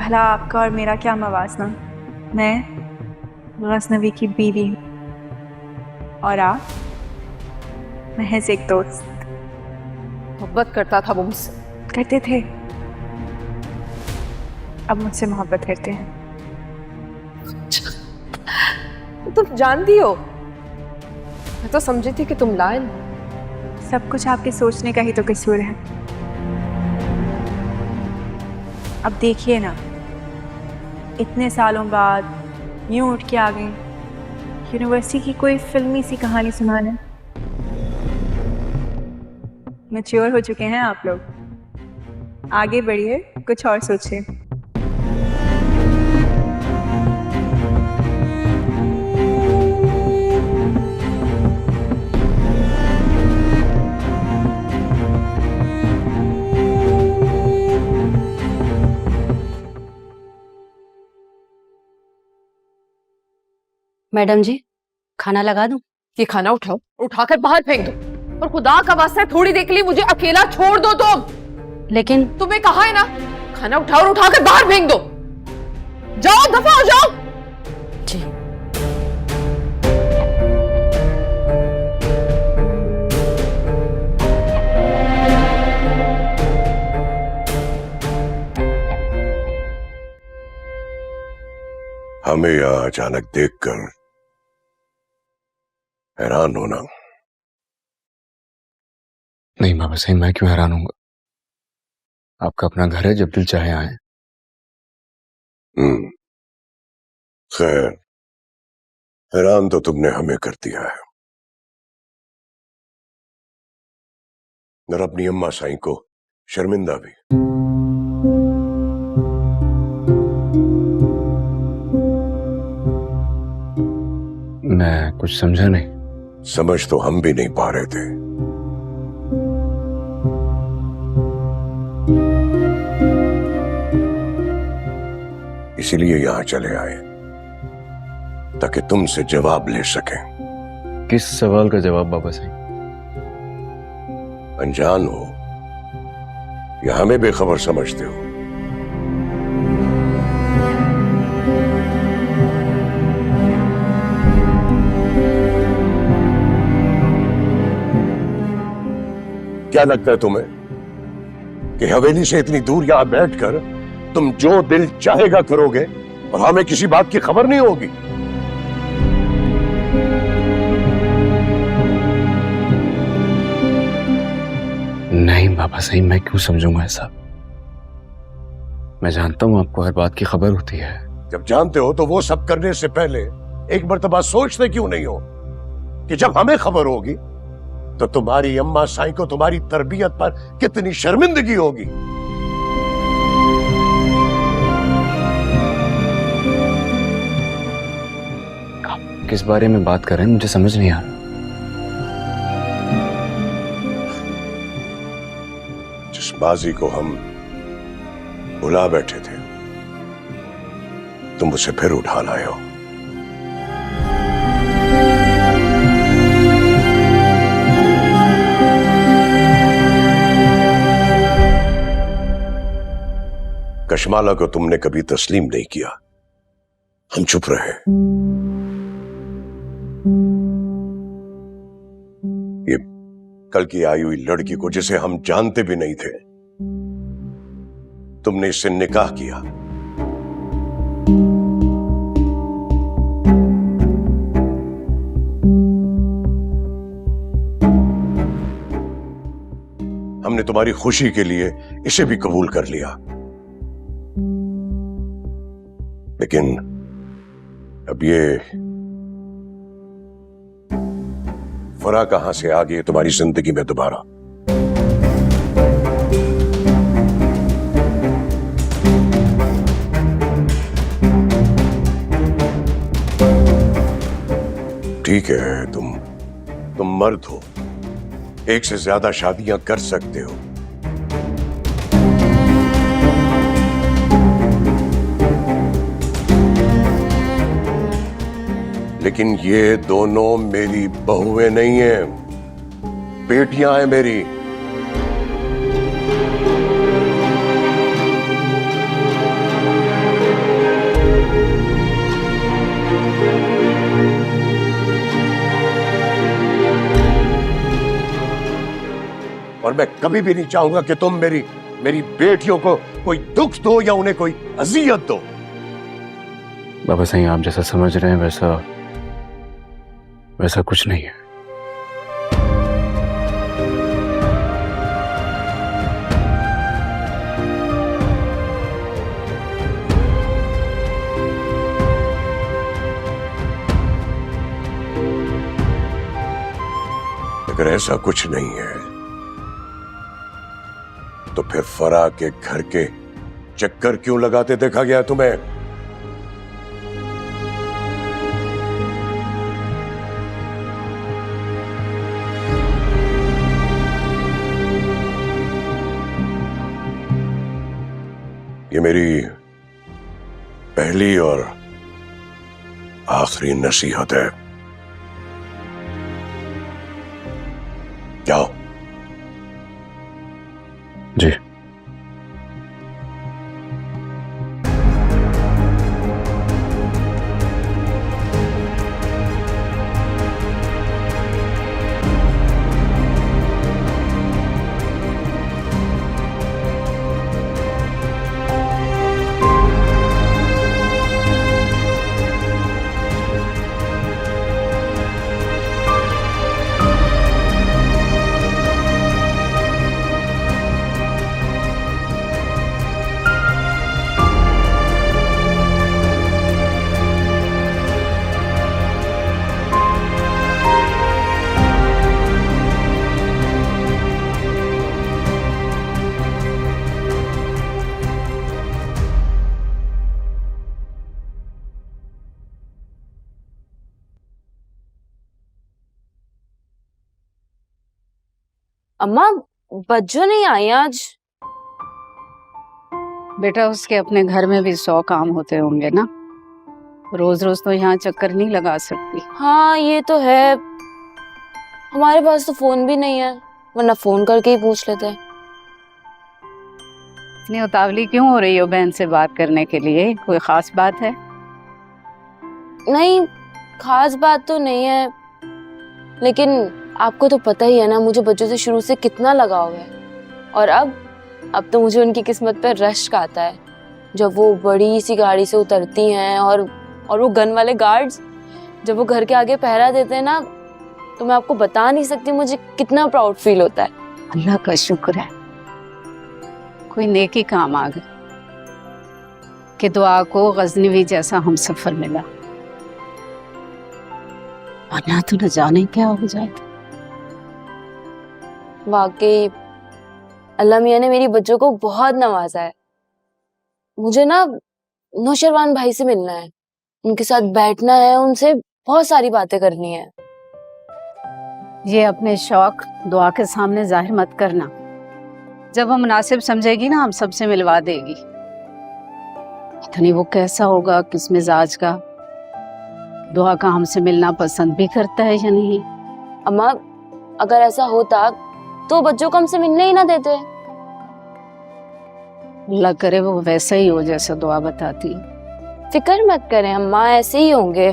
भला आपका और मेरा क्या मवाजना। मैं गज़नवी की बीवी हूँ और आप महज एक दोस्त। मोहब्बत करता था वो मुझसे। करते थे, अब मुझसे मोहब्बत करते हैं। तुम जानती हो, मैं तो समझी थी कि तुम लायल हो। सब कुछ आपके सोचने का ही तो कसूर है। अब देखिए ना, इतने सालों बाद यूं उठ के आ गई यूनिवर्सिटी की कोई फिल्मी सी कहानी सुनाने। मैच्योर हो चुके हैं आप लोग, आगे बढ़िए, कुछ और सोचिए। मैडम जी, खाना लगा दूं? ये खाना उठाओ, उठाकर बाहर फेंक दो और खुदा का वास्ता है थोड़ी देर के लिए मुझे अकेला छोड़ दो। लेकिन तुम्हें कहा है ना, खाना उठाओ और उठाकर बाहर फेंक दो। जाओ, दफा हो जाओ। जी। हमें यहां अचानक देखकर हैरान होना। नहीं बाबा सही, मैं क्यों हैरान हूंगा? आपका अपना घर है, जब दिल चाहे आए। खैर, हैरान तो तुमने हमें कर दिया है, और अपनी अम्मा साईं को शर्मिंदा भी। मैं कुछ समझा नहीं। समझ तो हम भी नहीं पा रहे थे। इसीलिए यहां चले आए ताकि तुमसे जवाब ले सकें। किस सवाल का जवाब बाबा सही? अनजान हो या हमें बेखबर समझते हो? क्या लगता है तुम्हें कि हवेली से इतनी दूर यहां बैठकर तुम जो दिल चाहेगा करोगे और हमें किसी बात की खबर नहीं होगी? नहीं बाबा सही, मैं क्यों समझूंगा ऐसा? मैं जानता हूं आपको हर बात की खबर होती है। जब जानते हो तो वो सब करने से पहले एक मर्तबा सोचते क्यों नहीं हो कि जब हमें खबर होगी तो तुम्हारी अम्मा साईं को तुम्हारी तरबियत पर कितनी शर्मिंदगी होगी। आप किस बारे में बात कर रहे हैं, मुझे समझ नहीं आ रहा। जिस माजी को हम भुला बैठे थे, तुम उसे फिर उठा लाए हो। कशमाला को तुमने कभी तस्लीम नहीं किया, हम चुप रहे। ये कल की आई हुई लड़की को, जिसे हम जानते भी नहीं थे, तुमने इससे निकाह किया। हमने तुम्हारी खुशी के लिए इसे भी कबूल कर लिया, लेकिन अब ये फरा कहां से आ गई तुम्हारी जिंदगी में दोबारा? ठीक है, तुम मर्द हो, एक से ज्यादा शादियां कर सकते हो, लेकिन ये दोनों मेरी बहुएं नहीं हैं, बेटियां हैं मेरी। कभी भी नहीं चाहूंगा कि तुम मेरी मेरी बेटियों को कोई दुख दो या उन्हें कोई अजियत दो। बाबा सही आप जैसा समझ रहे हैं वैसा वैसा कुछ नहीं है। अगर ऐसा कुछ नहीं है तो फिर फरा के घर के चक्कर क्यों लगाते देखा गया तुम्हें? ये मेरी पहली और आखिरी नसीहत है। जाओ। जी। अम्मा बज्जो नहीं आई आज। बेटा उसके अपने घर में भी 100 काम होते होंगे ना, रोज रोज तो यहाँ चक्कर नहीं लगा सकती। हाँ ये तो है, हमारे पास तो फोन भी नहीं है, वरना फोन करके ही पूछ लेते। इतनी उतावली क्यों हो रही हो बहन से बात करने के लिए? कोई खास बात है? नहीं खास बात तो नहीं है, लेकिन आपको तो पता ही है ना मुझे बच्चों से शुरू से कितना लगाव है। और अब तो मुझे उनकी किस्मत पर रश्क आता है जब वो बड़ी सी गाड़ी से उतरती हैं और वो गन वाले गार्ड्स जब वो घर के आगे पहरा देते हैं ना, तो मैं आपको बता नहीं सकती मुझे कितना प्राउड फील होता है। अल्लाह का शुक्र है कोई नेकी काम आ गई कि दुआ को गजनवी जैसा हम सफर मिला, वरना तो न जाने क्या हो जाए। वाकई अल्लाह मियाँ ने मेरी बच्चों को बहुत नवाजा है। मुझे ना नौशरवान भाई से मिलना है, उनके साथ बैठना है, उनसे बहुत सारी बातें करनी है। ये अपने शौक दुआ के सामने जाहिर मत करना, जब वो मुनासिब समझेगी ना हम सबसे मिलवा देगी। पता नहीं वो कैसा होगा, किस मिजाज का, दुआ का हमसे मिलना पसंद भी करता है या नहीं। अम्मा अगर ऐसा होता तो बच्चों को हमसे मिलने ही ना देते। अल्लाह करे वो वैसा ही हो जैसा दुआ बताती है। फिक्र मत करें अम्मा, ऐसे ही होंगे।